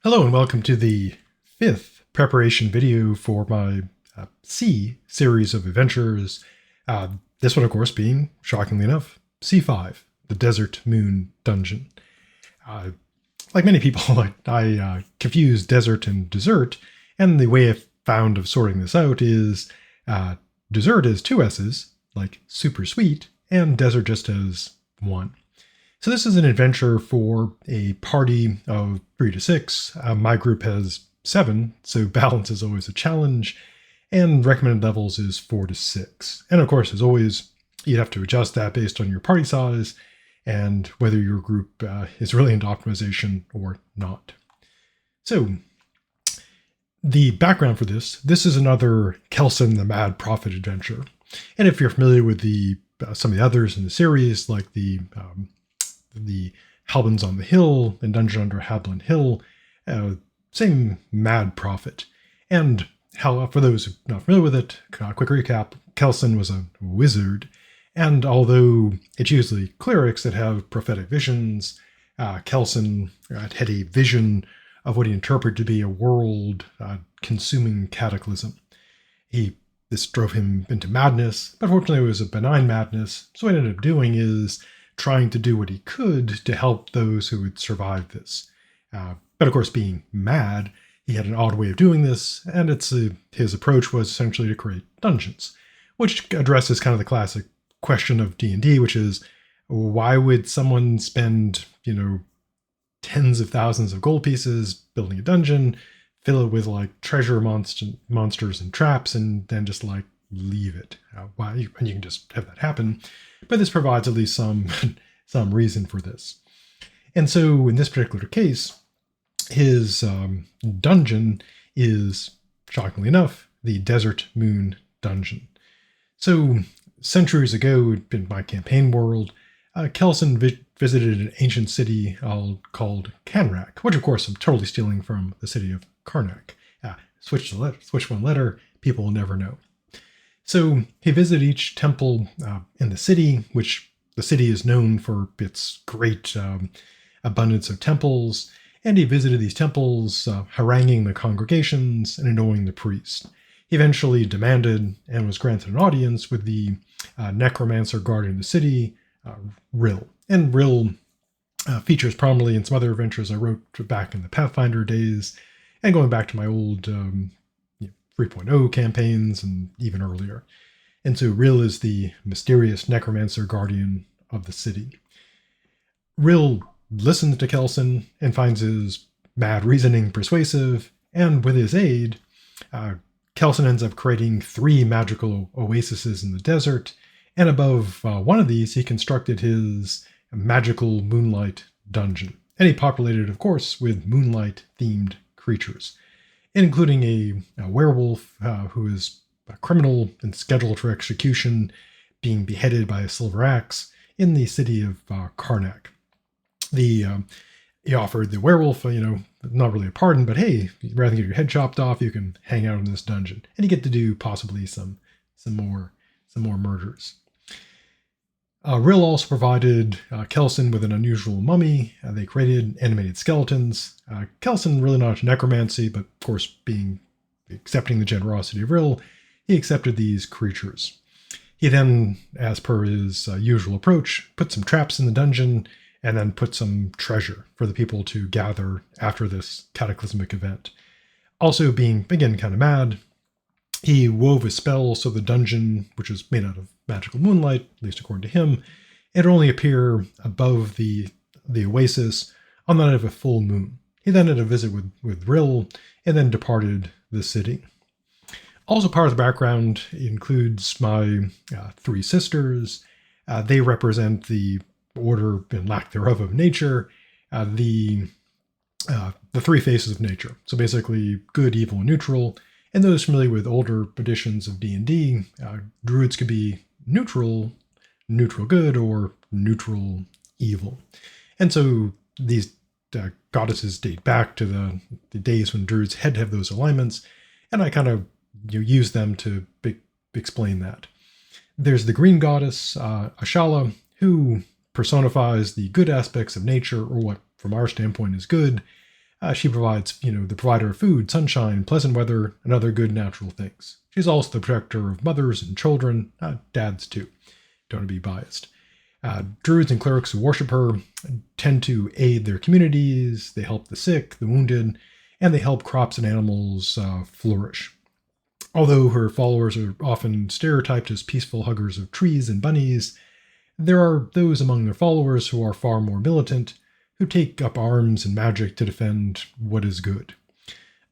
Hello and welcome to the fifth preparation video for my C series of adventures. This one, of course, being, shockingly enough, C5, the Desert Moon Dungeon. Like many people, I confuse desert and dessert, and the way I've found of sorting this out is dessert is two S's, like super sweet, and desert just has one. So this is an adventure for a party of 3 to 6. My group has 7, so balance is always a challenge, and recommended levels is 4 to 6. And of course, as always, you'd have to adjust that based on your party size and whether your group is really into optimization or not. So the background for this is another Kelson the Mad Prophet adventure. And if you're familiar with some of the others in the series, like the Halbins on the Hill and Dungeon Under Hablin Hill, same Mad Prophet. And for those who are not familiar with it, quick recap, Kelson was a wizard, and although it's usually clerics that have prophetic visions, Kelson had a vision of what he interpreted to be a world-consuming cataclysm. This drove him into madness, but fortunately it was a benign madness, so what he ended up doing is trying to do what he could to help those who would survive this. But of course, being mad, he had an odd way of doing this, and his approach was essentially to create dungeons, which addresses kind of the classic question of D&D, which is, why would someone spend, tens of thousands of gold pieces building a dungeon, fill it with like treasure monsters and traps, and then just like leave it? And you can just have that happen. But this provides at least some reason for this. And so in this particular case, his dungeon is, shockingly enough, the Desert Moon Dungeon. So centuries ago in my campaign world, Kelson visited an ancient city called Canrak, which of course I'm totally stealing from the city of Karnak. Switch one letter, people will never know. So he visited each temple in the city, which the city is known for its great abundance of temples, and he visited these temples, haranguing the congregations and annoying the priests. He eventually demanded and was granted an audience with the necromancer guarding the city, Rill. And Rill features prominently in some other adventures I wrote back in the Pathfinder days, and going back to my old 3.0 campaigns and even earlier. And so Rill is the mysterious necromancer guardian of the city. Rill listens to Kelson and finds his mad reasoning persuasive, and with his aid, Kelson ends up creating 3 magical oases in the desert, and above one of these he constructed his magical moonlight dungeon. And he populated it, of course, with moonlight-themed creatures, including a werewolf who is a criminal and scheduled for execution, being beheaded by a silver axe in the city of Karnak. He offered the werewolf, not really a pardon, but hey, rather than get your head chopped off, you can hang out in this dungeon, and you get to do possibly some more murders. Rill also provided Kelson with an unusual mummy. They created animated skeletons. Kelson really not into necromancy, but of course, accepting the generosity of Rill, he accepted these creatures. He then, as per his usual approach, put some traps in the dungeon and then put some treasure for the people to gather after this cataclysmic event. Also being, again, kind of mad, he wove a spell so the dungeon, which was made out of magical moonlight, at least according to him, it would only appear above the oasis on the night of a full moon. He then had a visit with Rill and then departed the city. Also part of the background includes my 3 sisters. They represent the order and lack thereof of nature, the 3 faces of nature. So basically good, evil, and neutral. And those familiar with older editions of D&D, druids could be neutral good, or neutral evil. And so these goddesses date back to the days when druids had to have those alignments, and I kind of use them to explain that. There's the green goddess, Ashala, who personifies the good aspects of nature, or what from our standpoint is good, She provides, the provider of food, sunshine, pleasant weather, and other good natural things. She's also the protector of mothers and children, dads too. Don't want to be biased. Druids and clerics who worship her tend to aid their communities, they help the sick, the wounded, and they help crops and animals flourish. Although her followers are often stereotyped as peaceful huggers of trees and bunnies, there are those among their followers who are far more militant, who take up arms and magic to defend what is good.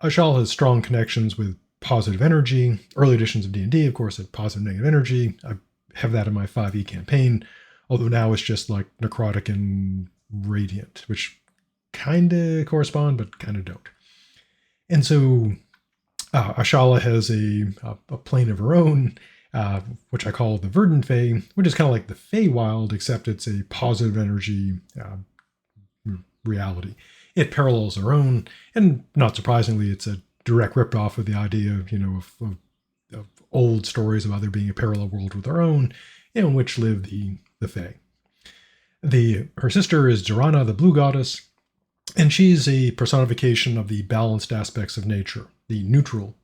Ashal has strong connections with positive energy. Early editions of D&D, of course, had positive and negative energy. I have that in my 5e campaign, although now it's just like necrotic and radiant, which kind of correspond, but kind of don't. And so Ashala has a plane of her own, which I call the Verdant Fae, which is kind of like the Feywild, except it's a positive energy reality. It parallels our own, and not surprisingly, it's a direct ripoff of the idea of old stories about there being a parallel world with our own, in which live the Fae. Her sister is Durana, the Blue Goddess, and she's a personification of the balanced aspects of nature, the neutral.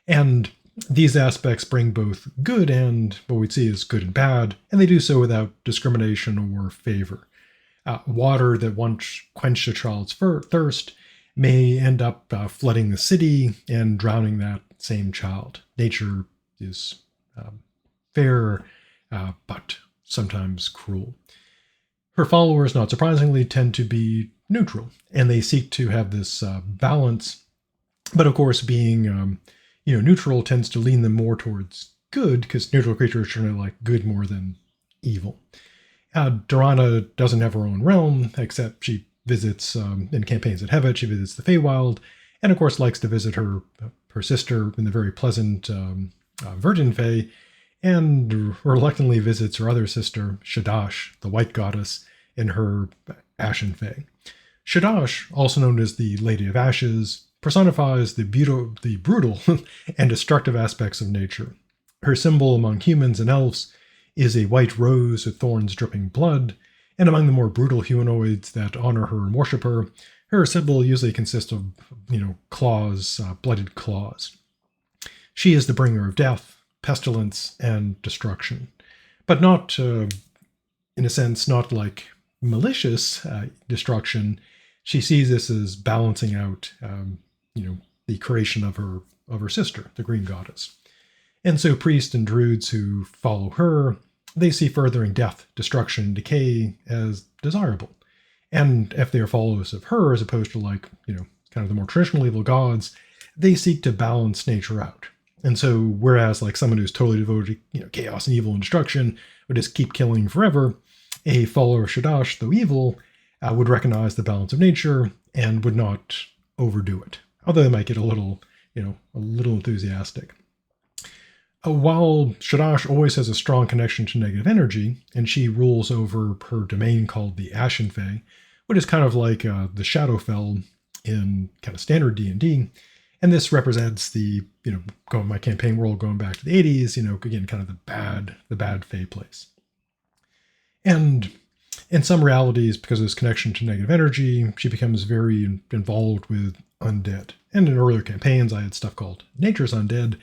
And these aspects bring both good and what we'd see as good and bad, and they do so without discrimination or favor. Water that once quenched a child's thirst may end up flooding the city and drowning that same child. Nature is fair, but sometimes cruel. Her followers, not surprisingly, tend to be neutral, and they seek to have this balance. But of course, being neutral tends to lean them more towards good, because neutral creatures generally like good more than evil. Durana doesn't have her own realm, except she visits, in campaigns at Hevet, she visits the Feywild, and of course likes to visit her sister in the very pleasant Verdant Fae, and reluctantly visits her other sister, Shadash, the White Goddess, in her Ashen Fae. Shadash, also known as the Lady of Ashes, personifies the brutal and destructive aspects of nature. Her symbol among humans and elves is a white rose with thorns dripping blood, and among the more brutal humanoids that honor her and worship her, her symbol usually consists of, claws, blooded claws. She is the bringer of death, pestilence, and destruction. But not, in a sense, not like malicious destruction. She sees this as balancing out, the creation of her sister, the Green Goddess. And so priests and druids who follow her, they see furthering death, destruction, and decay as desirable. And if they are followers of her, as opposed to kind of the more traditional evil gods, they seek to balance nature out. And so, whereas someone who's totally devoted to chaos and evil and destruction would just keep killing forever, a follower of Shadash, though evil, would recognize the balance of nature and would not overdo it. Although they might get a little enthusiastic. While Shadash always has a strong connection to negative energy, and she rules over her domain called the Ashen Fae, which is kind of like the Shadowfell in kind of standard D&D, and this represents the, my campaign world going back to the 80s, again, kind of the bad Fae place. And in some realities, because of this connection to negative energy, she becomes very involved with undead. And in earlier campaigns, I had stuff called Nature's Undead,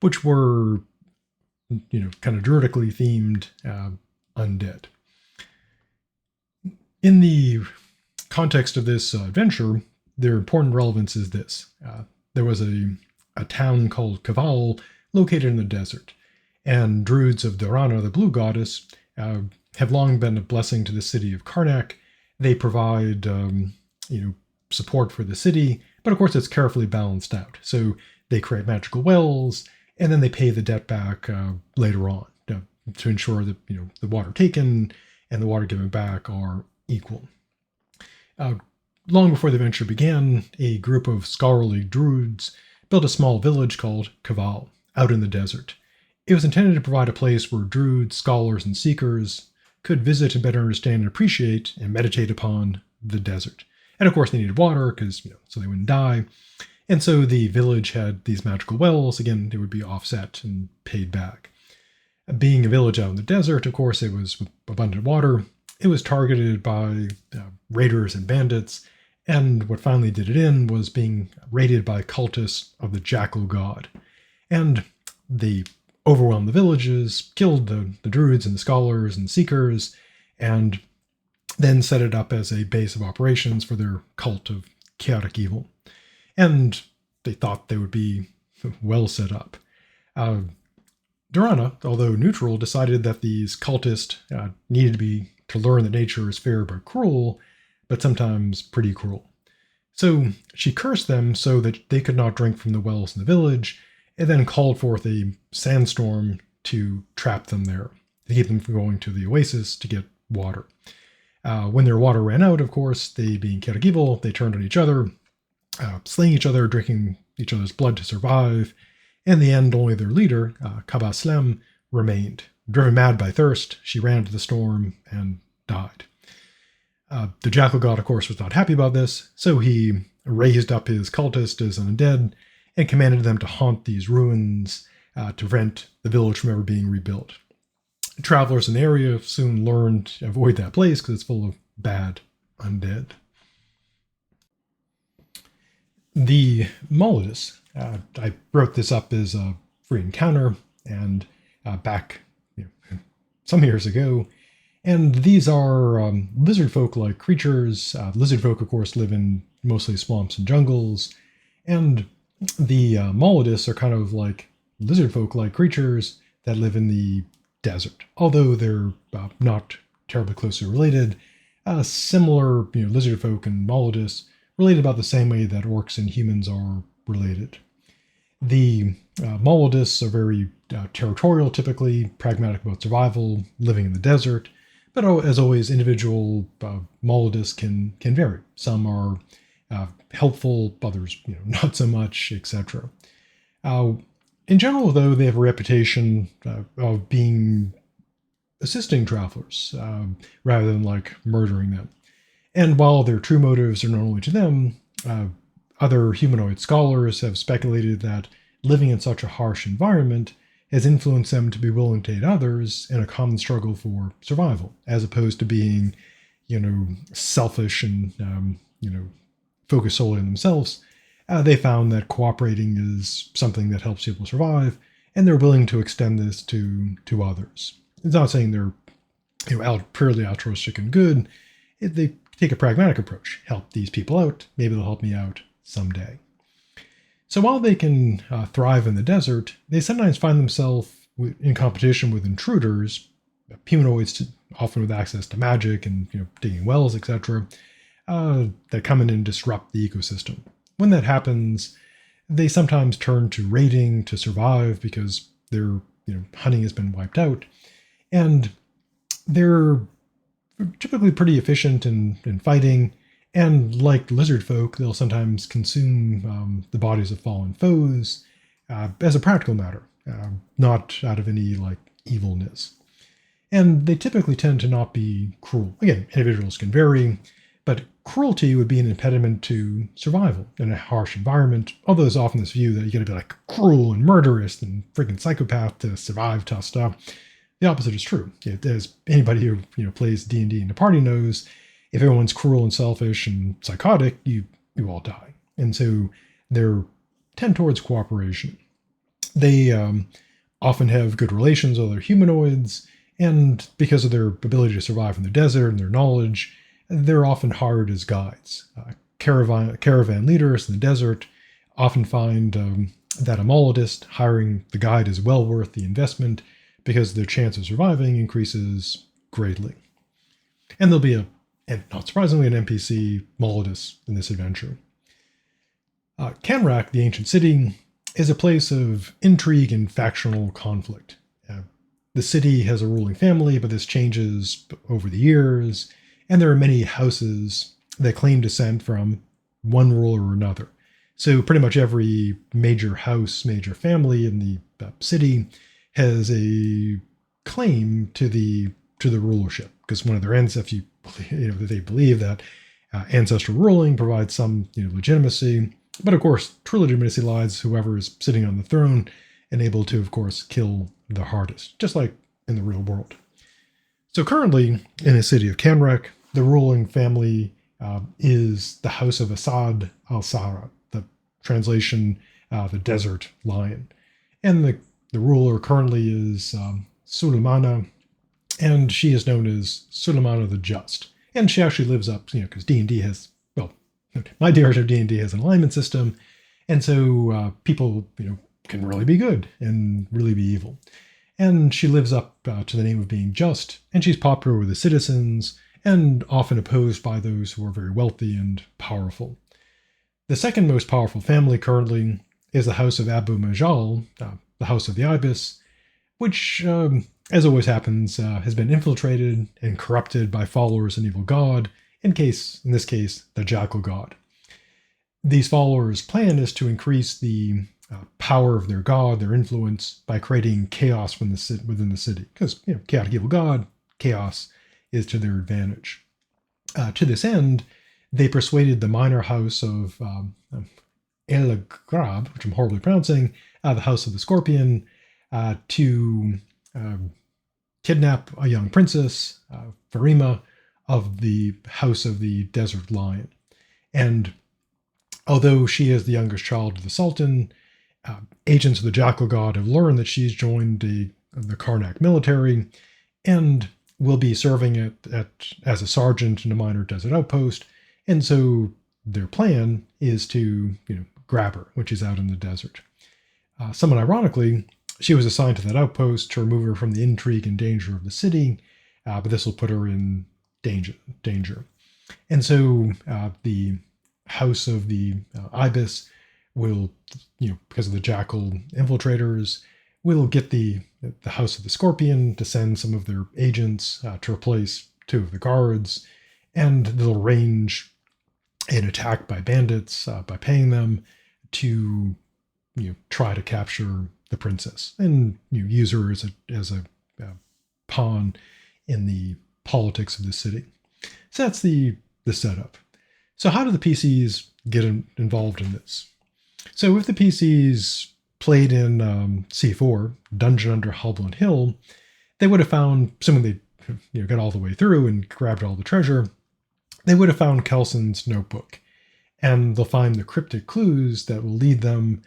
which were, kind of druidically themed undead. In the context of this adventure, their important relevance is this. There was a town called Kaval located in the desert, and druids of Durana, the Blue Goddess, have long been a blessing to the city of Karnak. They provide, support for the city, but of course it's carefully balanced out. So they create magical wells, and then they pay the debt back later on to ensure that the water taken and the water given back are equal. Long before the adventure began, a group of scholarly druids built a small village called Kaval out in the desert. It was intended to provide a place where druids, scholars, and seekers could visit and better understand and appreciate and meditate upon the desert. And of course, they needed water because so they wouldn't die. And so the village had these magical wells. Again, they would be offset and paid back. Being a village out in the desert, of course, it was with abundant water. It was targeted by raiders and bandits, And what finally did it in was being raided by cultists of the Jackal God. And they overwhelmed the villages, killed the druids and the scholars and seekers, and then set it up as a base of operations for their cult of chaotic evil. And they thought they would be well set up. Durrana, although neutral, decided that these cultists needed to learn that nature is fair but cruel, but sometimes pretty cruel. So she cursed them so that they could not drink from the wells in the village, and then called forth a sandstorm to trap them there, to keep them from going to the oasis to get water. When their water ran out, of course, they, being chaotic evil, they turned on each other, slaying each other, drinking each other's blood to survive. In the end, only their leader, Kaba Slem, remained. Driven mad by thirst, she ran to the storm and died. The Jackal God, of course, was not happy about this, so he raised up his cultists as undead and commanded them to haunt these ruins to prevent the village from ever being rebuilt. Travelers in the area soon learned to avoid that place because it's full of bad undead. The Molidus, I wrote this up as a free encounter and back some years ago, and these are lizard folk-like creatures. Lizard folk, of course, live in mostly swamps and jungles, and the Molidus are kind of like lizard folk-like creatures that live in the desert, although they're not terribly closely related. Similar, lizard folk and Molidus related about the same way that orcs and humans are related. The Molidus are very territorial, typically pragmatic about survival, living in the desert. But as always, individual Molidus can vary. Some are helpful, others not so much, etc. In general, though, they have a reputation of being assisting travelers rather than like murdering them. And while their true motives are known only to them, other humanoid scholars have speculated that living in such a harsh environment has influenced them to be willing to aid others in a common struggle for survival, as opposed to being, selfish and, focused solely on themselves. They found that cooperating is something that helps people survive, and they're willing to extend this to others. It's not saying they're purely altruistic and good. They take a pragmatic approach. Help these people out. Maybe they'll help me out someday. So while they can thrive in the desert, they sometimes find themselves in competition with intruders, humanoids often with access to magic and digging wells, etc., that come in and disrupt the ecosystem. When that happens, they sometimes turn to raiding to survive because their hunting has been wiped out, and they're typically pretty efficient in fighting. And like lizard folk, they'll sometimes consume the bodies of fallen foes as a practical matter, not out of any evilness. And they typically tend to not be cruel. Again, individuals can vary, but cruelty would be an impediment to survival in a harsh environment. Although there's often this view that you got to be cruel and murderous and freaking psychopath to survive tough stuff. The opposite is true. As anybody who plays D&D in the party knows, if everyone's cruel and selfish and psychotic, you all die. And so they're tend towards cooperation. They often have good relations with other humanoids, and because of their ability to survive in the desert and their knowledge, they're often hired as guides. Caravan leaders in the desert often find that a Molidus hiring the guide is well worth the investment because their chance of surviving increases greatly. And there'll be and not surprisingly, an NPC Molidus in this adventure. Canrak, the ancient city, is a place of intrigue and factional conflict. The city has a ruling family, but this changes over the years, and there are many houses that claim descent from one ruler or another. So pretty much every major house, major family in the city has a claim to the rulership, because one of their ancestors, they believe that ancestral ruling provides some legitimacy. But of course, true legitimacy lies whoever is sitting on the throne and able to, of course, kill the hardest, just like in the real world. So currently, in the city of Canrak, the ruling family is the house of Asad al-Sahra, the translation, the desert lion. And the ruler currently is Suleimana, and she is known as Suleimana the Just. And she actually lives up, because D&D has, well, my director of D&D has an alignment system, and so people, can really be good and really be evil. And she lives up to the name of being just, and she's popular with the citizens and often opposed by those who are very wealthy and powerful. The second most powerful family currently is the House of Abu Majal, the House of the Ibis, which, as always happens, has been infiltrated and corrupted by followers of an evil god, in this case, the Jackal God. These followers' plan is to increase the power of their god, their influence, by creating chaos within the city. Because, chaotic evil god, chaos is to their advantage. To this end, they persuaded the minor house of El Grab, which I'm horribly pronouncing, the House of the Scorpion, to kidnap a young princess, Farima, of the House of the Desert Lion. And although she is the youngest child of the Sultan, agents of the Jackal God have learned that she's joined the Karnak military and will be serving as a sergeant in a minor desert outpost. And so their plan is to, grab her, which is out in the desert. Somewhat ironically, she was assigned to that outpost to remove her from the intrigue and danger of the city, but this will put her in danger. And so the House of the Ibis will, because of the Jackal infiltrators, will get the House of the Scorpion to send some of their agents to replace two of the guards, and they'll arrange an attack by bandits by paying them to try to capture the princess and use her as a pawn in the politics of the city. So that's the setup. So how do the PCs get involved in this? So if the PCs played in C4, Dungeon Under Hoblin Hill, they would have found, assuming they got all the way through and grabbed all the treasure, they would have found Kelson's notebook. And they'll find the cryptic clues that will lead them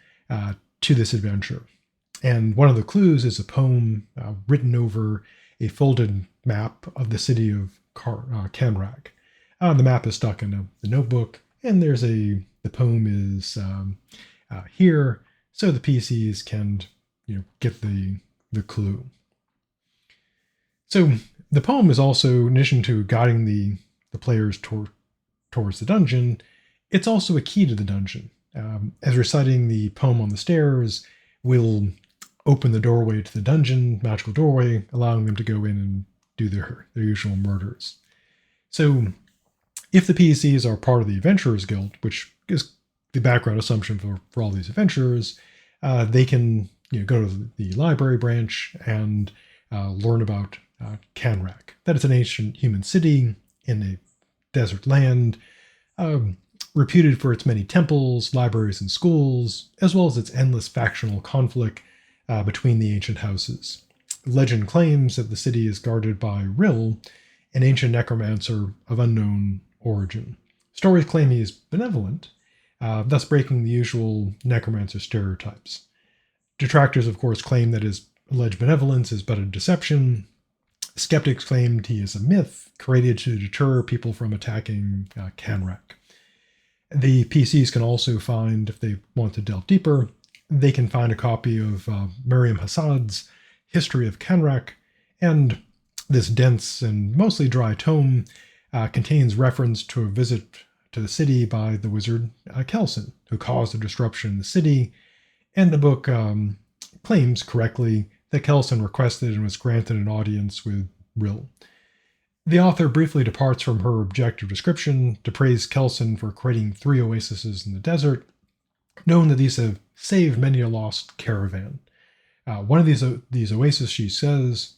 to this adventure. And one of the clues is a poem written over a folded map of the city of Kanrak. The map is stuck in the notebook, and the poem is here, so the PCs can get the clue. So the poem is also, in addition to guiding the players towards the dungeon, it's also a key to the dungeon. As reciting the poem on the stairs will open the doorway to the dungeon, magical doorway, allowing them to go in and do their usual murders. So if the PCs are part of the Adventurers Guild, which is the background assumption for all these adventurers, they can go to the library branch and learn about Kanrak. That it's an ancient human city in a desert land, reputed for its many temples, libraries, and schools, as well as its endless factional conflict between the ancient houses. Legend claims that the city is guarded by Rill, an ancient necromancer of unknown origin. Stories claim he is benevolent, thus breaking the usual necromancer stereotypes. Detractors, of course, claim that his alleged benevolence is but a deception. Skeptics claimed he is a myth created to deter people from attacking Kanrak. The PCs can also find, if they want to delve deeper, they can find a copy of Miriam Hassad's History of Kanrak, and this dense and mostly dry tome contains reference to a visit to the city by the wizard Kelson, who caused a disruption in the city, and the book claims correctly that Kelson requested and was granted an audience with Rill. The author briefly departs from her objective description to praise Kelson for creating 3 oases in the desert, knowing that these have saved many a lost caravan. One of these oases, she says,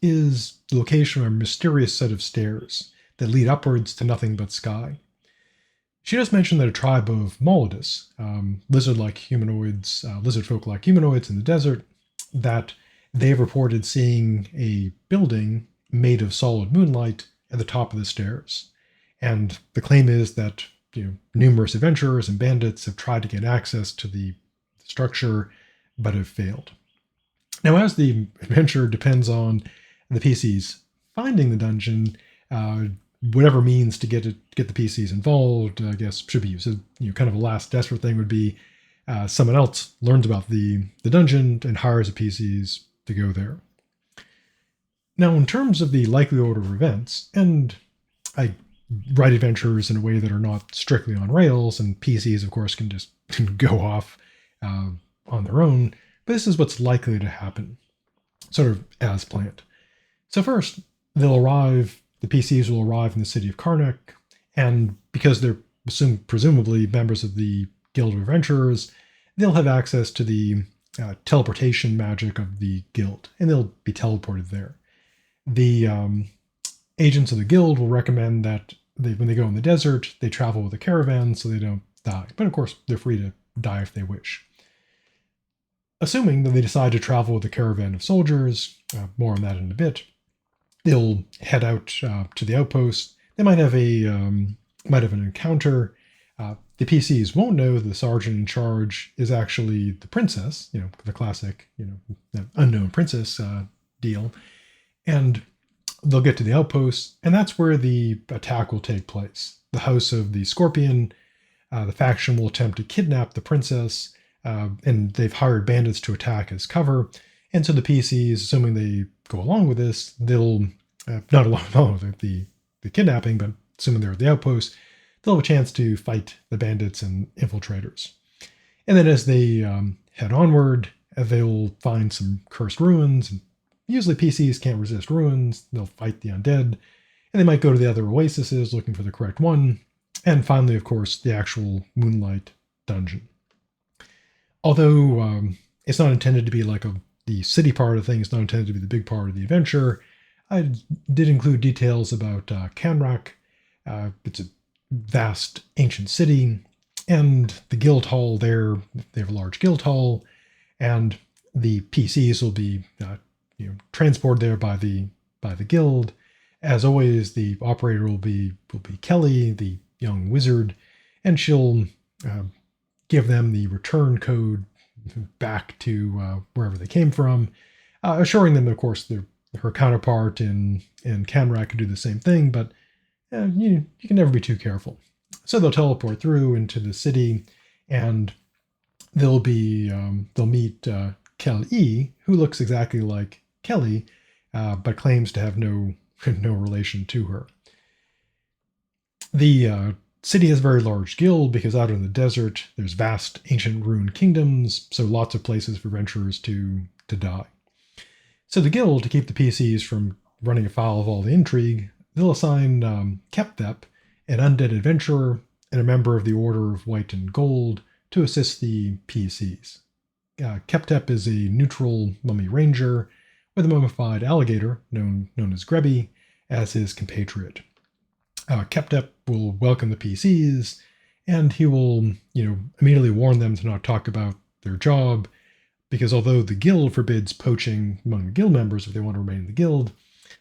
is the location of a mysterious set of stairs that lead upwards to nothing but sky. She does mention that a tribe of Molodus, lizard folk like humanoids in the desert, that they have reported seeing a building made of solid moonlight at the top of the stairs. And the claim is that numerous adventurers and bandits have tried to get access to the structure, but have failed. Now, as the adventure depends on the PCs finding the dungeon, whatever means to get the PCs involved, I guess, should be used. So, kind of a last desperate thing would be someone else learns about the dungeon and hires the PCs to go there. Now, in terms of the likely order of events, and I write adventures in a way that are not strictly on rails, and PCs, of course, can just go off on their own, but this is what's likely to happen, sort of as planned. So first, the PCs will arrive in the city of Karnak, and because they're presumably members of the Guild of Adventurers, they'll have access to the teleportation magic of the guild, and they'll be teleported there. The agents of the guild will recommend that when they go in the desert, they travel with a caravan so they don't die. But of course, they're free to die if they wish. Assuming that they decide to travel with a caravan of soldiers, more on that in a bit, they'll head out to the outpost. They might have an encounter. The PCs won't know the sergeant in charge is actually the princess, the classic, unknown princess deal. And they'll get to the outpost, and that's where the attack will take place. The House of the Scorpion, the faction will attempt to kidnap the princess, and they've hired bandits to attack as cover. And so the PCs, assuming they go along with this, they'll not along with the kidnapping, but assuming they're at the outpost, they'll have a chance to fight the bandits and infiltrators. And then as they head onward, they'll find some cursed ruins. And usually PCs can't resist ruins. They'll fight the undead, and they might go to the other oases looking for the correct one. And finally, of course, the actual Moonlight dungeon. Although it's not intended to be like the city part of things, it's not intended to be the big part of the adventure, I did include details about Kanrak. It's a vast ancient city, and the guild hall there, they have a large guild hall, and the PCs will be transported there by the guild. As always, the operator will be Kelly, the young wizard, and she'll give them the return code back to wherever they came from, assuring them, of course, her counterpart in Kanrak could do the same thing, but you can never be too careful. So they'll teleport through into the city, and they'll meet Kelly, who looks exactly like Kelly, but claims to have no relation to her. The city has a very large guild because out in the desert there's vast ancient ruined kingdoms, so lots of places for adventurers to die. So the guild, to keep the PCs from running afoul of all the intrigue, they'll assign Kepthep, an undead adventurer and a member of the Order of White and Gold, to assist the PCs. Kepthep is a neutral mummy ranger with a mummified alligator, known as Grebby, as his compatriot. Kepthep will welcome the PCs, and he will, immediately warn them to not talk about their job, because although the guild forbids poaching among the guild members if they want to remain in the guild,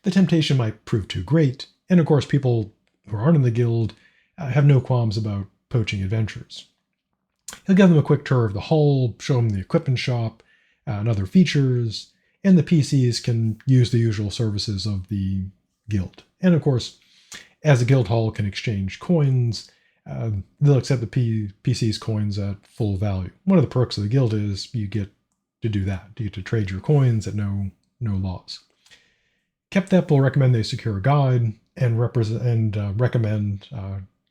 the temptation might prove too great, and of course people who aren't in the guild have no qualms about poaching adventurers. He'll give them a quick tour of the hall, show them the equipment shop and other features, and the PCs can use the usual services of the guild. And of course, as the guild hall can exchange coins, they'll accept the PC's coins at full value. One of the perks of the guild is you get to do that. You get to trade your coins at no loss. Kepthep will recommend they secure a guide and recommend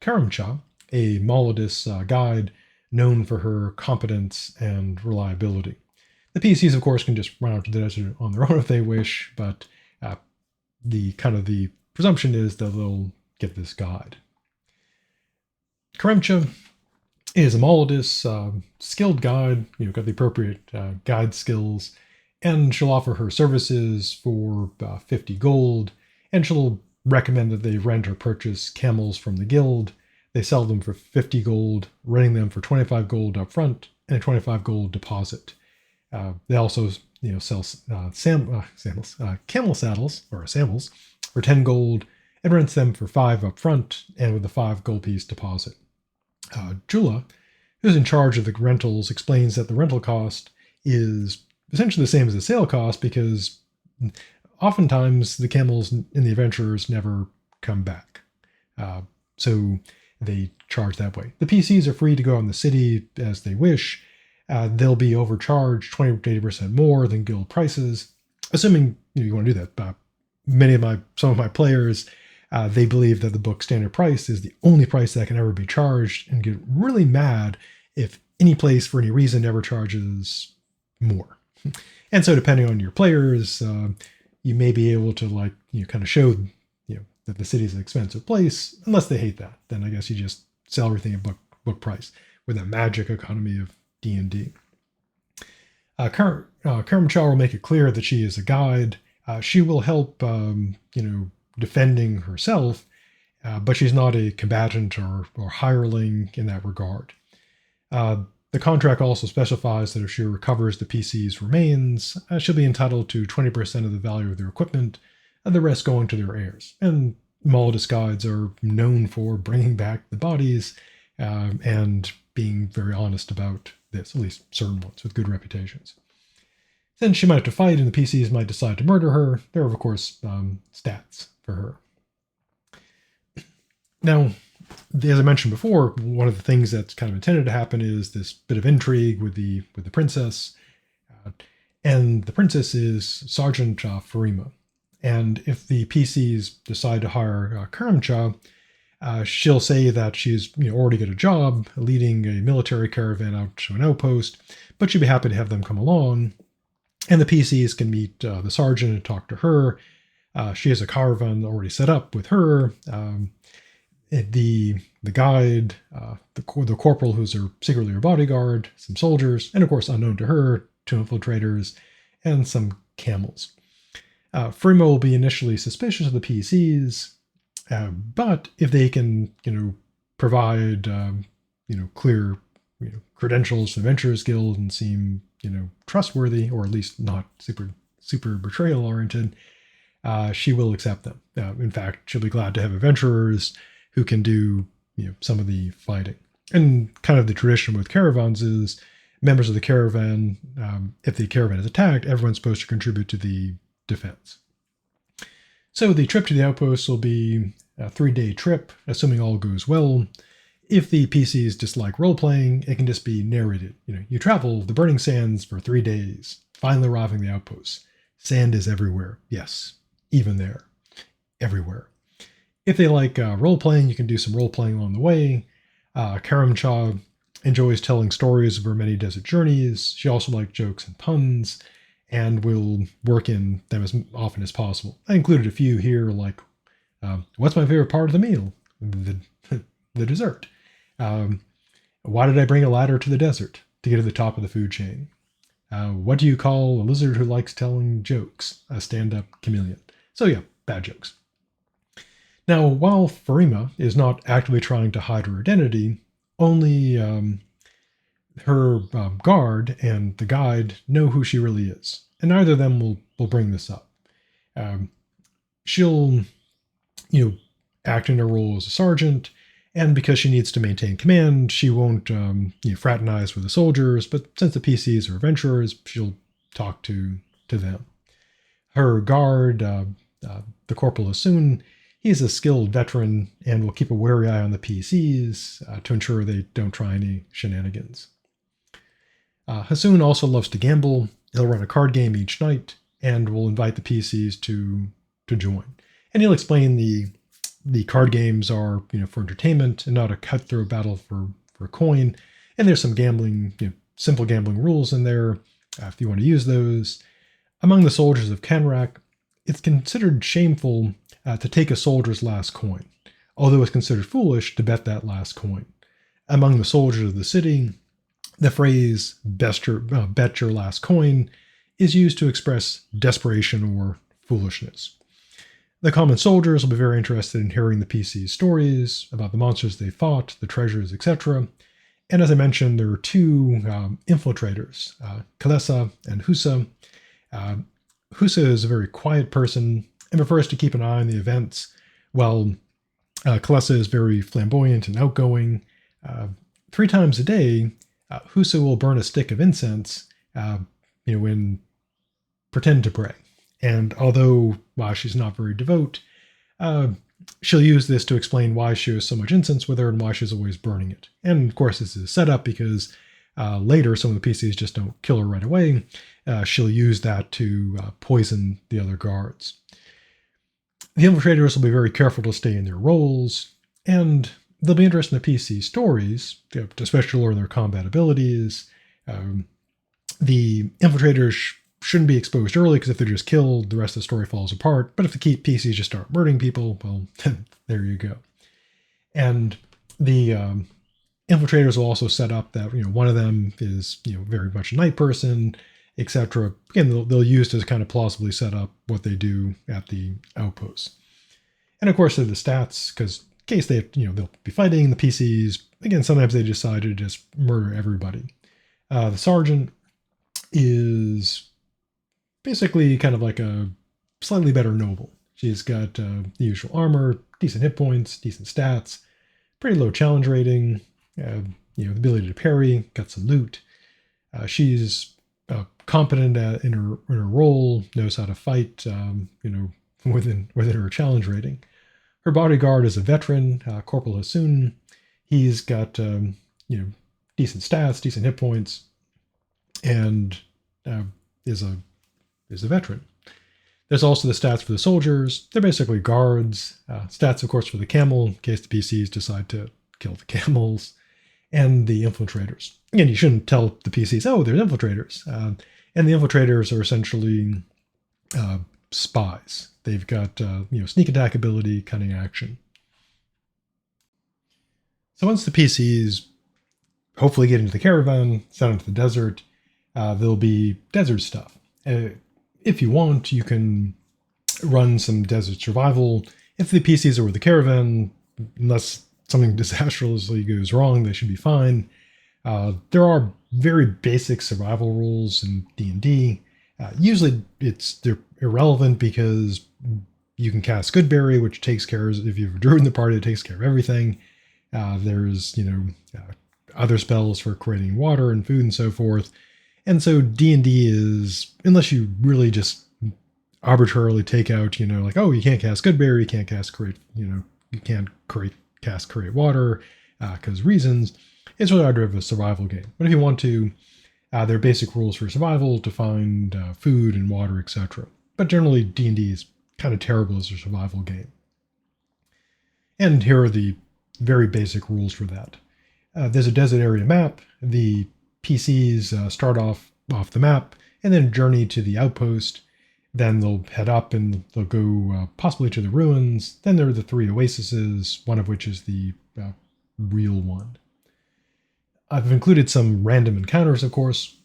Karamcha, a Molodus guide known for her competence and reliability. The PCs, of course, can just run out to the desert on their own if they wish, but the presumption is that they'll get this guide. Karamcha is a Molodus skilled guide, got the appropriate guide skills, and she'll offer her services for 50 gold, and she'll recommend that they rent or purchase camels from the guild. They sell them for 50 gold, renting them for 25 gold up front and a 25 gold deposit. They also sell camel saddles or samples for 10 gold and rents them for 5 up front and with a 5 gold piece deposit. Jula, who's in charge of the rentals, explains that the rental cost is essentially the same as the sale cost because oftentimes the camels in the adventurers never come back. So they charge that way. The PCs are free to go in the city as they wish. They'll be overcharged 20 to 80% more than guild prices, assuming you want to do that. Some of my players, they believe that the book standard price is the only price that can ever be charged, and get really mad if any place for any reason ever charges more. And so, depending on your players, you may be able to kind of show that the city is an expensive place. Unless they hate that, then I guess you just sell everything at book price with that magic economy of D&D. Karamchal will make it clear that she is a guide. She will help, defending herself, but she's not a combatant or hireling in that regard. The contract also specifies that if she recovers the PC's remains, she'll be entitled to 20% of the value of their equipment, the rest going to their heirs. And Maldisk guides are known for bringing back the bodies and being very honest about this, at least certain ones with good reputations. Then she might have to fight, and the PCs might decide to murder her. There are, of course, stats for her. Now, as I mentioned before, one of the things that's kind of intended to happen is this bit of intrigue with the princess, and the princess is Sergeant Farima. And if the PCs decide to hire Karamcha, she'll say that she's already got a job leading a military caravan out to an outpost, but she'd be happy to have them come along. And the PCs can meet the sergeant and talk to her. She has a caravan already set up with her. The guide, the corporal who's secretly her bodyguard, some soldiers, and of course, unknown to her, 2 infiltrators, and some camels. Farima will be initially suspicious of the PCs, but if they can, provide, clear, credentials to the Adventurers Guild and seem, trustworthy, or at least not super betrayal oriented, she will accept them. In fact, she'll be glad to have adventurers who can do, some of the fighting. And kind of the tradition with caravans is members of the caravan, if the caravan is attacked, everyone's supposed to contribute to the defense. So the trip to the outpost will be a 3-day trip, assuming all goes well. If the PCs dislike role-playing, it can just be narrated. You travel the burning sands for 3 days, finally arriving at the outpost. Sand is everywhere. Yes, even there. Everywhere. If they like role-playing, you can do some role-playing along the way. Karamcha enjoys telling stories of her many desert journeys. She also likes jokes and puns, and will work in them as often as possible. I included a few here, like, what's my favorite part of the meal? The dessert. Why did I bring a ladder to the desert? To get to the top of the food chain. What do you call a lizard who likes telling jokes? A stand-up chameleon. So yeah, bad jokes. Now, while Farima is not actively trying to hide her identity, only her guard and the guide know who she really is. And neither of them will bring this up. She'll, act in her role as a sergeant, and because she needs to maintain command, she won't fraternize with the soldiers, but since the PCs are adventurers, she'll talk to them. Her guard, the Corporal Hassoun, he's a skilled veteran and will keep a wary eye on the PCs to ensure they don't try any shenanigans. Hassoun also loves to gamble. He'll run a card game each night and will invite the PCs to join. And he'll explain the card games are for entertainment and not a cutthroat battle for coin. And there's some gambling, simple gambling rules in there if you want to use those. Among the soldiers of Canrack, it's considered shameful to take a soldier's last coin, although it's considered foolish to bet that last coin. Among the soldiers of the city, the phrase bet your last coin is used to express desperation or foolishness. The common soldiers will be very interested in hearing the PC's stories about the monsters they fought, the treasures, etc. And as I mentioned, there are 2 infiltrators, Kalesa and Husa. Husa is a very quiet person and prefers to keep an eye on the events, while Kalessa is very flamboyant and outgoing. 3 times a day, Husa will burn a stick of incense, and pretend to pray. And although, while she's not very devout, she'll use this to explain why she has so much incense with her and why she's always burning it. And of course, this is a setup because later some of the PCs just don't kill her right away. She'll use that to poison the other guards. The infiltrators will be very careful to stay in their roles, and they'll be interested in the PC stories, especially learn their combat abilities. The infiltrators shouldn't be exposed early because if they're just killed, the rest of the story falls apart. But if the PCs just start murdering people, well, there you go. And the infiltrators will also set up that one of them is very much a night person, etc. Again, they'll use to kind of plausibly set up what they do at the outposts. And of course, they're the stats, because in case they'll be fighting the PCs. Again, sometimes they decide to just murder everybody. The sergeant is basically kind of like a slightly better noble. She's got the usual armor, decent hit points, decent stats, pretty low challenge rating, the ability to parry, got some loot. She's competent in her role, knows how to fight, within her challenge rating. Her bodyguard is a veteran, Corporal Hasoon. He's got decent stats, decent hit points, and is a veteran. There's also the stats for the soldiers. They're basically guards. Stats, of course, for the camel, in case the PCs decide to kill the camels, and the infiltrators. Again, you shouldn't tell the PCs, oh, they're infiltrators. And the infiltrators are essentially spies. They've got sneak attack ability, cunning action. So once the PCs hopefully get into the caravan, set into the desert, there'll be desert stuff. If you want, you can run some desert survival. If the PCs are with the caravan, unless something disastrously goes wrong, they should be fine. There are very basic survival rules in D&D. Usually they're irrelevant because you can cast Goodberry, which takes care of, if you've a druid in the party, it takes care of everything. There's other spells for creating water and food and so forth. And so D&D is, unless you really just arbitrarily take out, like, oh, you can't cast Goodberry, you can't cast create water because reasons. It's really hard to have a survival game. But if you want to, there are basic rules for survival to find food and water, etc. But generally, D&D is kind of terrible as a survival game. And here are the very basic rules for that. There's a desert area map. The PCs start off the map and then journey to the outpost. Then they'll head up and they'll go possibly to the ruins. Then there are the 3 oases, one of which is the real one. I've included some random encounters, of course.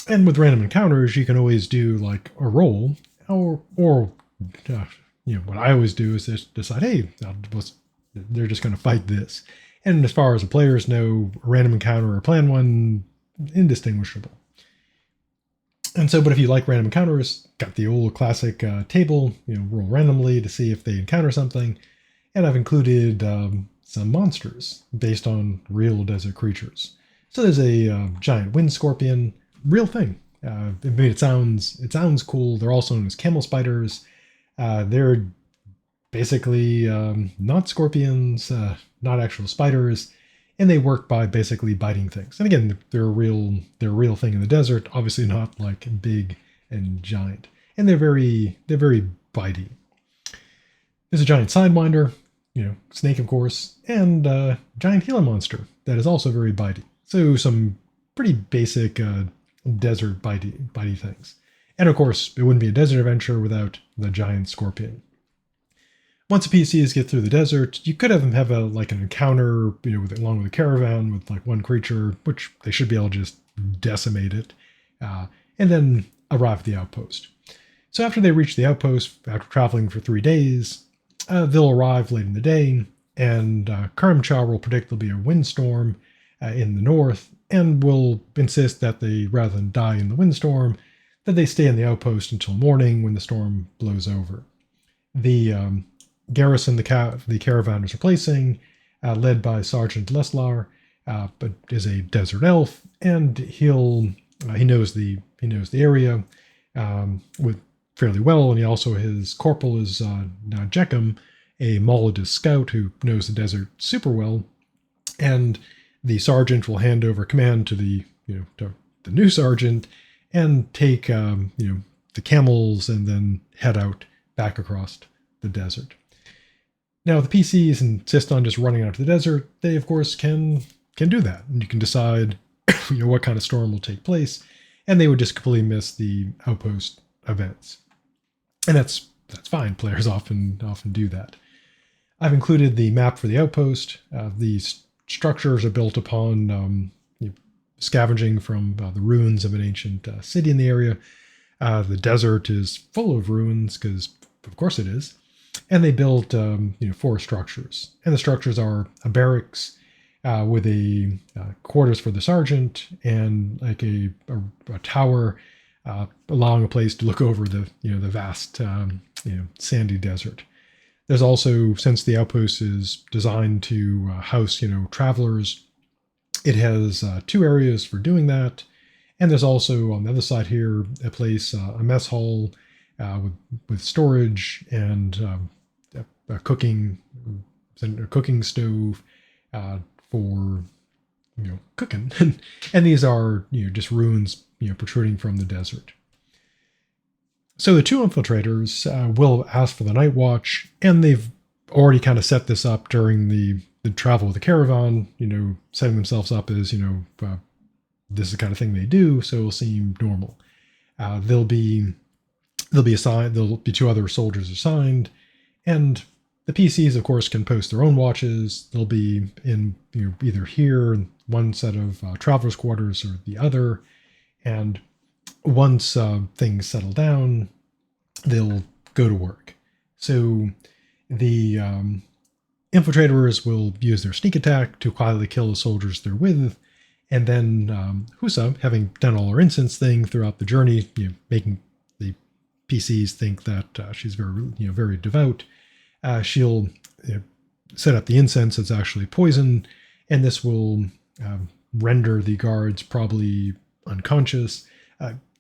And with random encounters, you can always do like a roll, or what I always do is just decide, hey, they're just going to fight this. And as far as the players know, a random encounter or plan one, indistinguishable. And so, but if you like random encounters, got the old classic table, roll randomly to see if they encounter something. And I've included some monsters based on real desert creatures. So there's a giant wind scorpion, real thing. It sounds cool. They're also known as camel spiders. They're basically not scorpions, not actual spiders, and they work by basically biting things. And again, they're a real thing in the desert. Obviously, not like big and giant, and they're very bitey. There's a giant sidewinder, snake, of course, and a giant Gila monster that is also very bitey. So some pretty basic desert bitey things. And of course, it wouldn't be a desert adventure without the giant scorpion. Once the PCs get through the desert, you could have them have an encounter, along with a caravan with like one creature, which they should be able to just decimate it, and then arrive at the outpost. So after they reach the outpost, after traveling for 3 days, they'll arrive late in the day, and Karamchar will predict there'll be a windstorm in the north, and will insist that they, rather than die in the windstorm, that they stay in the outpost until morning when the storm blows over. The garrison the caravan is replacing, led by Sergeant Leslar, but is a desert elf, and he knows the area with fairly well, and he also his corporal is Jeckham, a Molodus scout who knows the desert super well, and the sergeant will hand over command to the new sergeant and take the camels and then head out back across the desert. Now, if the PCs insist on just running out to the desert, they of course can do that, and you can decide what kind of storm will take place, and they would just completely miss the outpost events, and that's fine. Players often do that. I've included the map for the outpost. These structures are built upon scavenging from the ruins of an ancient city in the area. The desert is full of ruins because, of course, it is. And they built 4 structures, and the structures are a barracks with a quarters for the sergeant and like a tower, allowing a place to look over the vast sandy desert. There's also, since the outpost is designed to house travelers, it has 2 areas for doing that, and there's also on the other side here a place, a mess hall with storage and a cooking stove for cooking, and these are just ruins protruding from the desert. So the 2 infiltrators will ask for the night watch, and they've already kind of set this up during the travel with the caravan, setting themselves up as this is the kind of thing they do, so it'll seem normal. There'll be 2 other soldiers assigned, and the PCs, of course, can post their own watches. They'll be in either here in one set of travelers' quarters or the other, and once things settle down, they'll go to work. So the infiltrators will use their sneak attack to quietly kill the soldiers they're with, and then Husa, having done all her incense thing throughout the journey, making the PCs think that she's very devout, she'll set up the incense that's actually poison, and this will render the guards probably unconscious.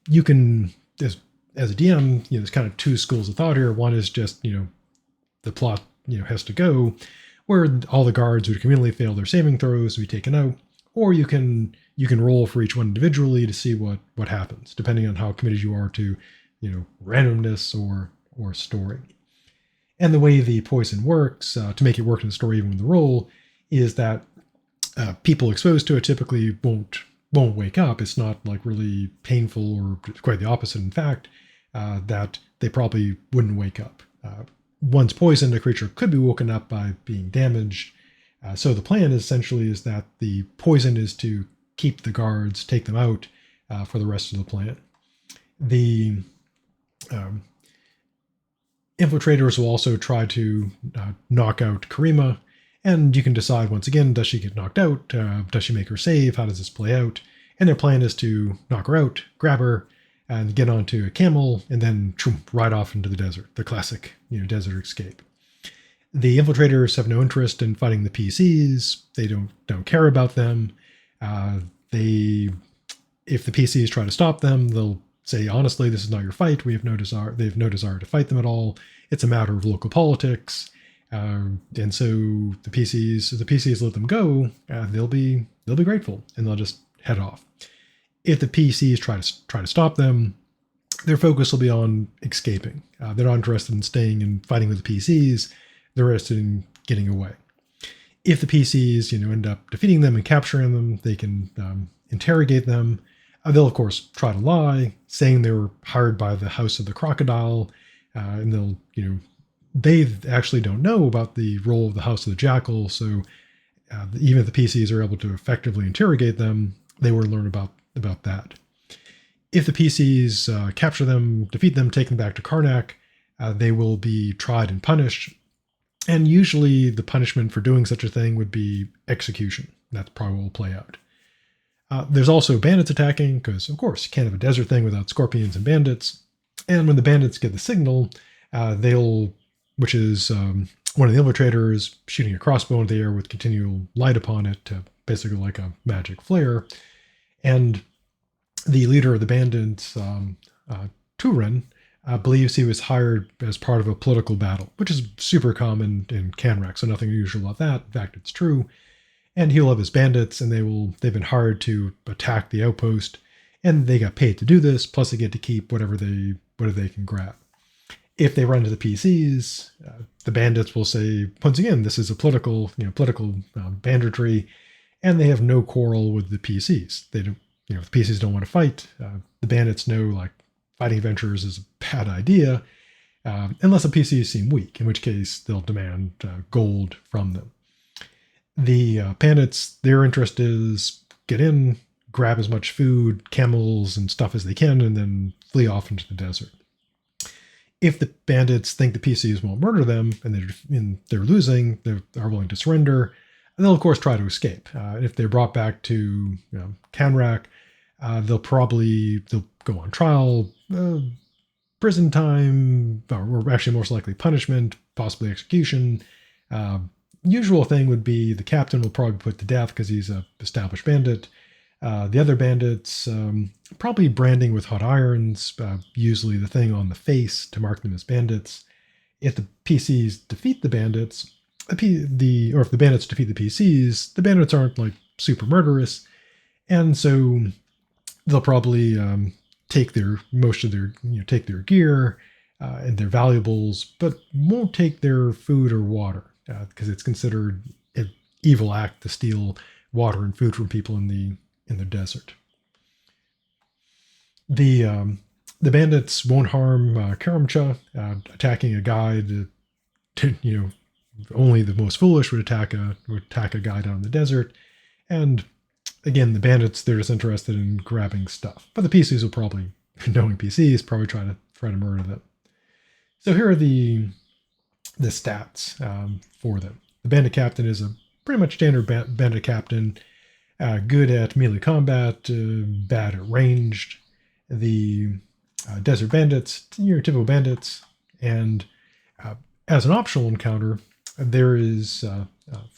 You can, as a DM, there's kind of 2 schools of thought here. One is just, the plot, has to go, where all the guards who communally fail their saving throws will be taken out, or you can roll for each one individually to see what happens, depending on how committed you are to, randomness or story. And the way the poison works, to make it work in the story even with the roll, is that people exposed to it typically won't wake up. It's not like really painful, or quite the opposite. In fact, that they probably wouldn't wake up. Once poisoned, a creature could be woken up by being damaged. So the plan essentially is that the poison is to keep the guards, take them out for the rest of the plan. The infiltrators will also try to knock out Karima, and you can decide once again, does she get knocked out? Does she make her save? How does this play out? And their plan is to knock her out, grab her, and get onto a camel, and then ride off into the desert. The classic, desert escape. The infiltrators have no interest in fighting the PCs. They don't care about them. If the PCs try to stop them, they'll say, honestly, this is not your fight. They have no desire to fight them at all. It's a matter of local politics. And so the PCs let them go, they'll be grateful, and they'll just head off. If the PCs try to stop them, their focus will be on escaping. They're not interested in staying and fighting with the PCs. They're interested in getting away. If the PCs, end up defeating them and capturing them, they can interrogate them. They'll, of course, try to lie, saying they were hired by the House of the Crocodile, and they'll, they actually don't know about the role of the House of the Jackal, so even if the PCs are able to effectively interrogate them, they will learn about that. If the PCs capture them, defeat them, take them back to Karnak, they will be tried and punished, and usually the punishment for doing such a thing would be execution. That's probably what will play out. There's also bandits attacking, because, of course, you can't have a desert thing without scorpions and bandits. And when the bandits get the signal, they'll which is one of the infiltrators shooting a crossbow into the air with continual light upon it, basically like a magic flare. And the leader of the bandits, Turin, believes he was hired as part of a political battle, which is super common in Canrack, so nothing unusual about that. In fact, it's true. And he'll have his bandits, and they've been hired to attack the outpost, and they got paid to do this. Plus, they get to keep whatever they can grab. If they run into the PCs, the bandits will say, once again, this is a political banditry, and they have no quarrel with the PCs. They don't, if the PCs don't want to fight, the bandits know like fighting adventurers is a bad idea, unless the PCs seem weak, in which case they'll demand gold from them. The bandits, their interest is get in, grab as much food, camels, and stuff as they can, and then flee off into the desert. If the bandits think the PCs won't murder them and they're losing, they are willing to surrender, and they'll of course try to escape. If they're brought back to Canrack, they'll go on trial, prison time, or actually most likely punishment, possibly execution. Usual thing would be the captain will probably be put to death because he's an established bandit. The other bandits, probably branding with hot irons, usually the thing on the face to mark them as bandits. If the PCs defeat the bandits, or if the bandits defeat the PCs, the bandits aren't like super murderous, and so they'll probably take their gear and their valuables, but won't take their food or water because it's considered an evil act to steal water and food from people in the desert. The bandits won't harm Karamcha. Attacking a guide, only the most foolish would attack a guide out in the desert. And again, the bandits, they're just interested in grabbing stuff. But the PCs will probably, knowing PCs, probably try to murder them. So here are the stats for them. The bandit captain is a pretty much standard bandit captain. Good at melee combat, bad at ranged. The desert bandits, your typical bandits. And as an optional encounter, there is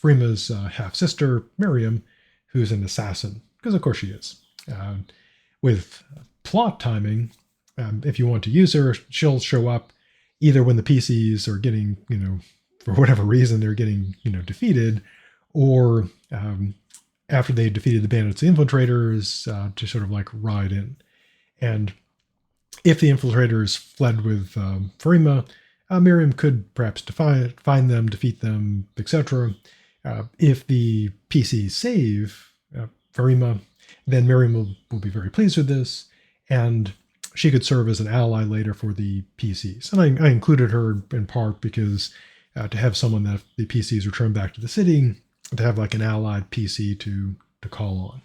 Frima's half-sister, Miriam, who's an assassin, because of course she is. With plot timing, if you want to use her, she'll show up either when the PCs are getting, for whatever reason, they're getting, defeated, or after they defeated the bandits, the infiltrators, to sort of like ride in. And if the infiltrators fled with Farima, Miriam could perhaps find them, defeat them, etc. If the PCs save Farima, then Miriam will be very pleased with this, and she could serve as an ally later for the PCs. And I included her in part because to have someone that the PCs return back to the city, to have like an allied PC to call on.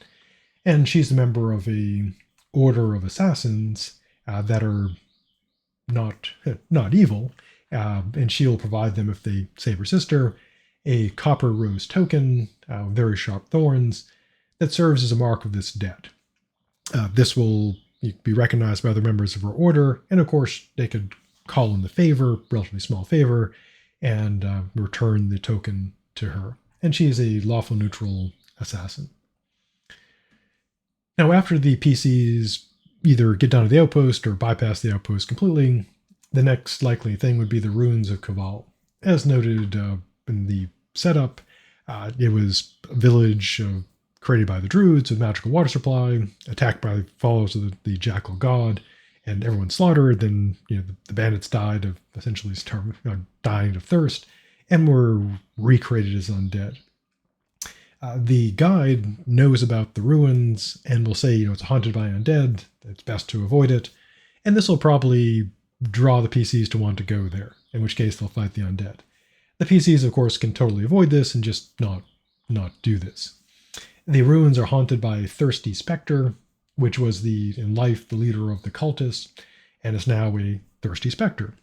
And she's a member of a order of assassins that are not evil, and she'll provide them, if they save her sister, a copper rose token, very sharp thorns, that serves as a mark of this debt. This will be recognized by other members of her order, and of course they could call in the favor, relatively small favor, and return the token to her. And she is a lawful neutral assassin. Now, after the PCs either get down to the outpost or bypass the outpost completely, the next likely thing would be the ruins of Kaval. As noted in the setup, it was a village created by the Druids with magical water supply, attacked by followers of the Jackal God, and everyone slaughtered. Then the bandits died of essentially dying of thirst, and were recreated as undead. The guide knows about the ruins and will say, it's haunted by undead. It's best to avoid it, and this will probably draw the PCs to want to go there. In which case, they'll fight the undead. The PCs, of course, can totally avoid this and just not do this. The ruins are haunted by Thirsty Spectre, which was in life the leader of the cultists, and is now a Thirsty Spectre,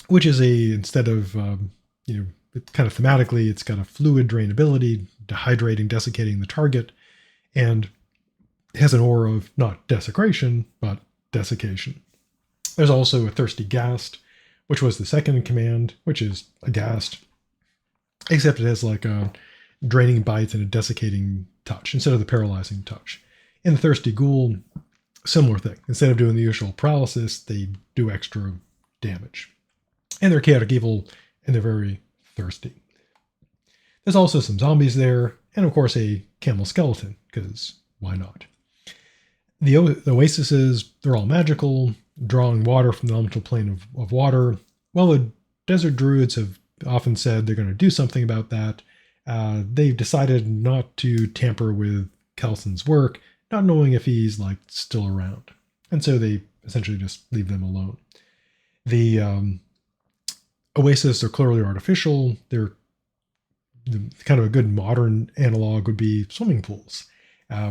which is instead of kind of thematically, it's got a fluid drain ability, dehydrating, desiccating the target, and has an aura of not desecration, but desiccation. There's also a Thirsty Ghast, which was the second in command, which is Aghast, except it has like a draining bites and a desiccating touch instead of the paralyzing touch. In the Thirsty Ghoul, similar thing. Instead of doing the usual paralysis, they do extra damage. And they're chaotic evil, and they're very thirsty. There's also some zombies there, and of course a camel skeleton, because why not? The oases, they're all magical, drawing water from the elemental plane of water. Well, the desert druids have often said they're going to do something about that. They've decided not to tamper with Kelson's work, not knowing if he's like still around. And so they essentially just leave them alone. The oasis are clearly artificial. They're kind of a good modern analog would be swimming pools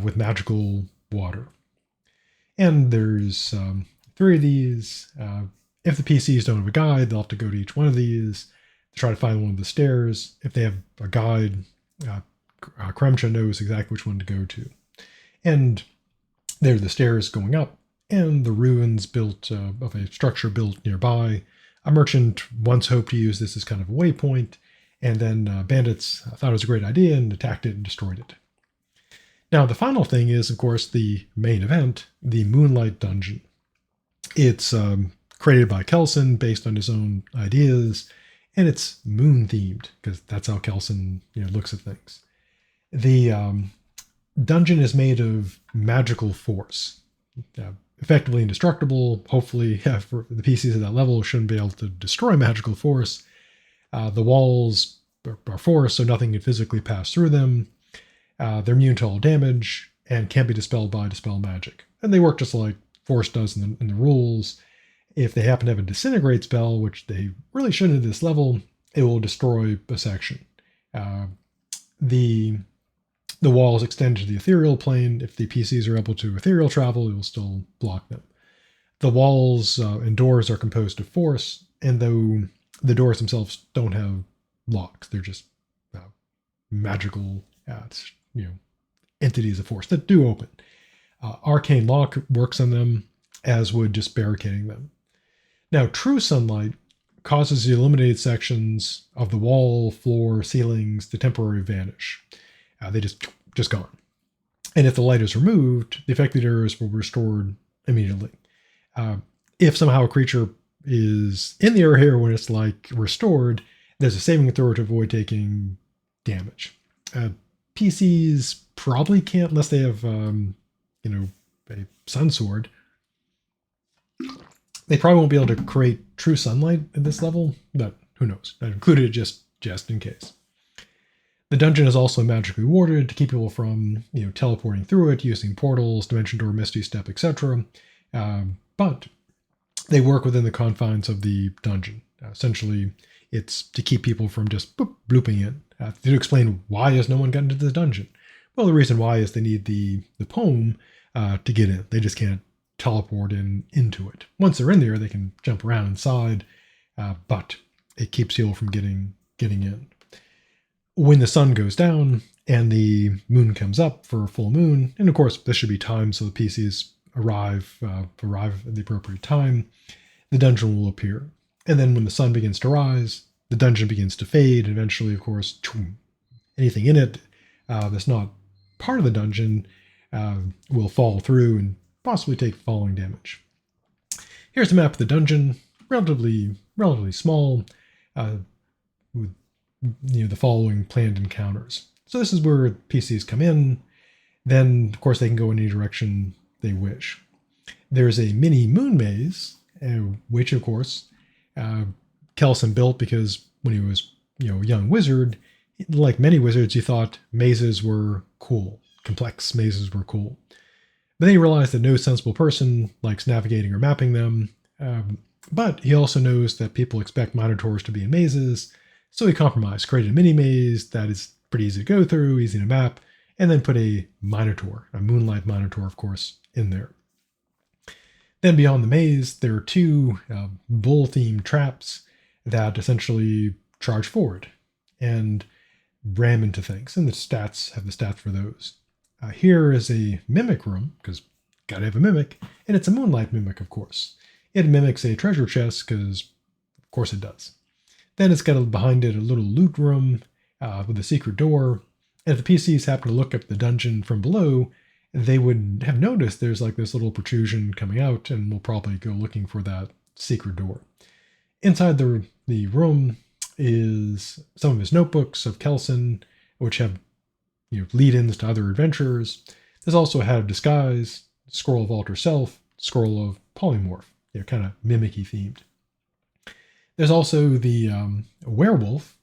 with magical water. And there's 3 of these. If the PCs don't have a guide, they'll have to go to each one of these to try to find one of the stairs. If they have a guide, Kremcha knows exactly which one to go to. And there are the stairs going up, and the ruins built of a structure built nearby. A merchant once hoped to use this as kind of a waypoint, and then bandits thought it was a great idea and attacked it and destroyed it. Now, the final thing is, of course, the main event, the Moonlight Dungeon. It's created by Kelson based on his own ideas, and it's moon-themed, because that's how Kelson looks at things. The dungeon is made of magical force, effectively indestructible. Hopefully, for the PCs at that level, shouldn't be able to destroy magical force. The walls are force, so nothing can physically pass through them. They're immune to all damage and can't be dispelled by dispel magic. And they work just like force does in the rules. If they happen to have a disintegrate spell, which they really shouldn't at this level, it will destroy a section. The walls extend to the ethereal plane. If the PCs are able to ethereal travel, it will still block them. The walls and doors are composed of force, and though the doors themselves don't have locks, they're just magical entities of force that do open. Arcane lock works on them, as would just barricading them. Now, true sunlight causes the illuminated sections of the wall, floor, ceilings to temporarily vanish. They just gone. And if the light is removed, the affected areas will be restored immediately. If somehow a creature is in the area when it's like restored, there's a saving throw to avoid taking damage. PCs probably can't unless they have, a sun sword. They probably won't be able to create true sunlight at this level, but who knows? I included it just in case. The dungeon is also magically warded to keep people from, teleporting through it, using portals, Dimension Door, Misty Step, etc. But they work within the confines of the dungeon. Essentially, it's to keep people from just blooping in. To explain why has no one gotten into the dungeon? Well, the reason why is they need the poem to get in. They just can't teleport into it. Once they're in there, they can jump around inside, but it keeps people from getting in. When the sun goes down and the moon comes up for a full moon, and of course this should be timed so the PCs arrive at the appropriate time, the dungeon will appear. And then when the sun begins to rise, the dungeon begins to fade, and eventually, of course, anything in it that's not part of the dungeon will fall through and possibly take falling damage. Here's a map of the dungeon, relatively small, with the following planned encounters. So this is where PCs come in. Then, of course, they can go in any direction they wish. There's a mini moon maze, which, of course, Kelson built because when he was, a young wizard, like many wizards, he thought mazes were cool. Complex mazes were cool. But then he realized that no sensible person likes navigating or mapping them. But he also knows that people expect minotaurs to be in mazes. So he compromised, created a mini maze that is pretty easy to go through, easy to map, and then put a minotaur, a moonlight minotaur, of course, in there. Then beyond the maze, there are 2 bull-themed traps that essentially charge forward and ram into things. And the stats have the stats for those. Here is a mimic room, because gotta have a mimic, and it's a moonlight mimic, of course. It mimics a treasure chest, because Of course it does. Then it's got behind it a little loot room with a secret door. And if the PCs happen to look up the dungeon from below, they would have noticed there's like this little protrusion coming out, and will probably go looking for that secret door. Inside the room is some of his notebooks of Kelson, which have lead-ins to other adventures. There's also a Hat of Disguise, Scroll of Alter Self, Scroll of Polymorph, kind of mimicky themed. There's also the werewolf,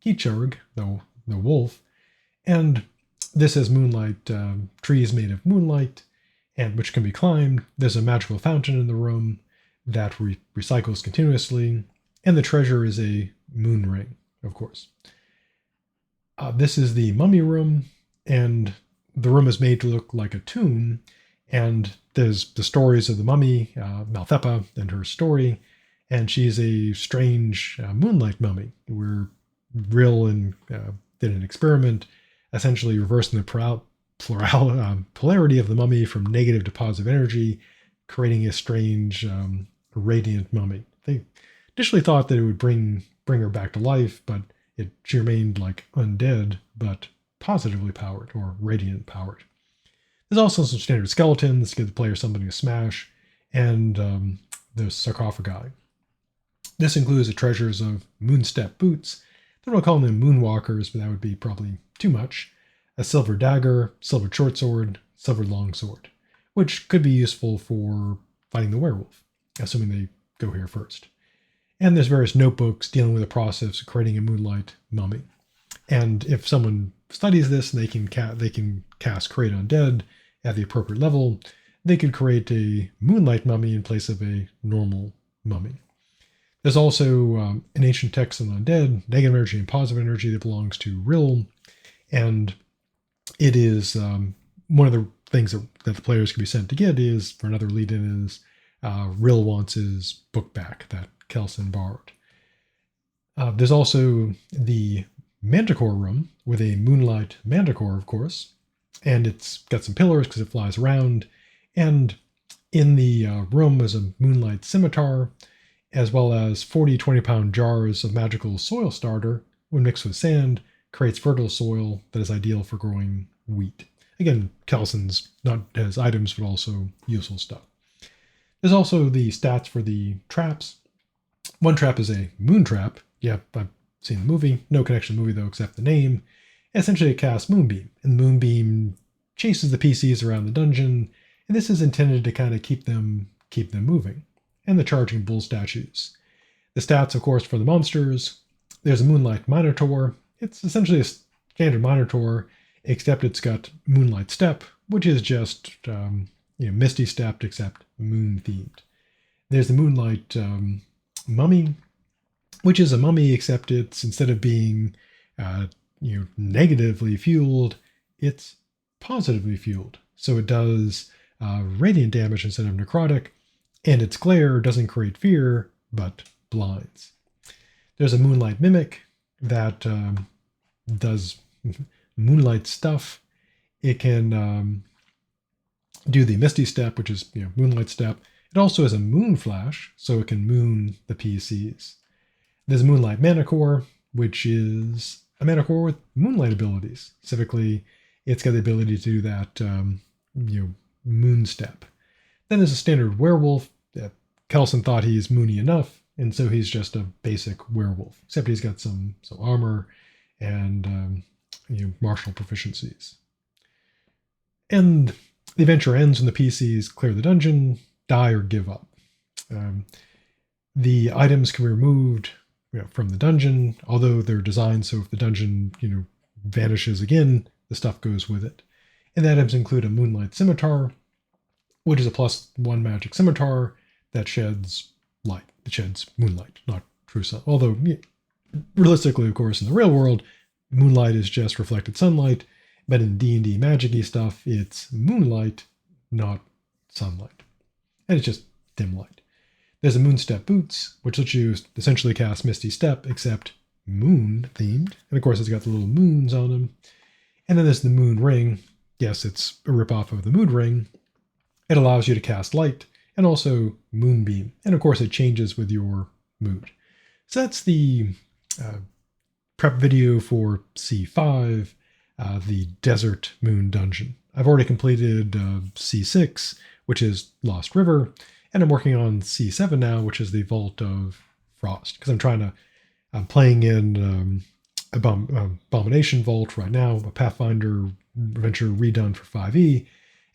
Keechurg, the wolf, and this has moonlight, trees made of moonlight, and which can be climbed. There's a magical fountain in the room that recycles continuously, and the treasure is a moon ring, of course. This is the mummy room, and the room is made to look like a tomb, and there's the stories of the mummy, Malthepa, and her story, and she's a strange moonlight mummy, where Rill did an experiment, essentially reversing the polarity of the mummy from negative to positive energy, creating a strange radiant mummy. They initially thought that it would bring her back to life, but she remained like undead, but positively powered or radiant powered. There's also some standard skeletons to give the player something to smash, and the sarcophagi. This includes the treasures of Moonstep boots. They don't call them moonwalkers, but that would be probably too much. A silver dagger, silver short sword, silver long sword, which could be useful for fighting the werewolf, assuming they go here first. And there's various notebooks dealing with the process of creating a moonlight mummy. And if someone studies this and they can cast Create Undead at the appropriate level, they could create a moonlight mummy in place of a normal mummy. There's also an ancient text on undead, negative energy and positive energy, that belongs to Rill, and it is one of the things that the players can be sent to get is, for another lead-in, is Rill wants his book back that Kelson borrowed. There's also the Manticore room with a moonlight manticore, of course, and it's got some pillars because it flies around, and in the room is a moonlight scimitar, as well as 40 20-pound jars of magical soil starter, when mixed with sand, creates fertile soil that is ideal for growing wheat. Again, Kelson's not has items, but also useful stuff. There's also the stats for the traps. One trap is a moon trap. Yeah, I've seen the movie. No connection to the movie, though, except the name. Essentially, it casts Moonbeam, and Moonbeam chases the PCs around the dungeon, and this is intended to kind of keep them moving. And the charging bull statues. The stats, of course, for the monsters. There's a Moonlight Minotaur. It's essentially a standard Minotaur, except it's got Moonlight Step, which is just Misty Stepped, except moon themed. There's the Moonlight Mummy, which is a mummy, except it's, instead of being negatively fueled, it's positively fueled. So it does radiant damage instead of necrotic, and its glare doesn't create fear, but blinds. There's a Moonlight Mimic that does moonlight stuff. It can do the Misty Step, which is Moonlight Step. It also has a Moon Flash, so it can moon the PCs. There's a Moonlight Manticore, which is a Manticore with moonlight abilities. Specifically, it's got the ability to do that Moon Step. Then there's a standard werewolf. Kelson thought he's moony enough, and so he's just a basic werewolf, except he's got some armor and martial proficiencies. And the adventure ends when the PCs clear the dungeon, die, or give up. The items can be removed from the dungeon, although they're designed so if the dungeon vanishes again, the stuff goes with it. And the items include a Moonlight Scimitar, which is a +1 magic scimitar that sheds light. It sheds moonlight, not true sun. Although, realistically, of course, in the real world, moonlight is just reflected sunlight. But in D&D magic-y stuff, it's moonlight, not sunlight. And it's just dim light. There's a Moonstep Boots, which lets you essentially cast Misty Step, except moon-themed. And of course, it's got the little moons on them. And then there's the Moon Ring. Yes, it's a ripoff of the Moon Ring. It allows you to cast light and also Moonbeam. And of course, it changes with your mood. So that's the uh, prep video for C5, the Desert Moon Dungeon. I've already completed C6, which is Lost River, and I'm working on C7 now, which is the Vault of Frost, because I'm playing in Abomination Vault right now, a Pathfinder adventure redone for 5e,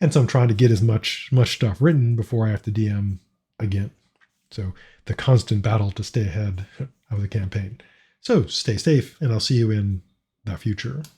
and so I'm trying to get as much stuff written before I have to DM again. So the constant battle to stay ahead of the campaign. So stay safe, and I'll see you in the future.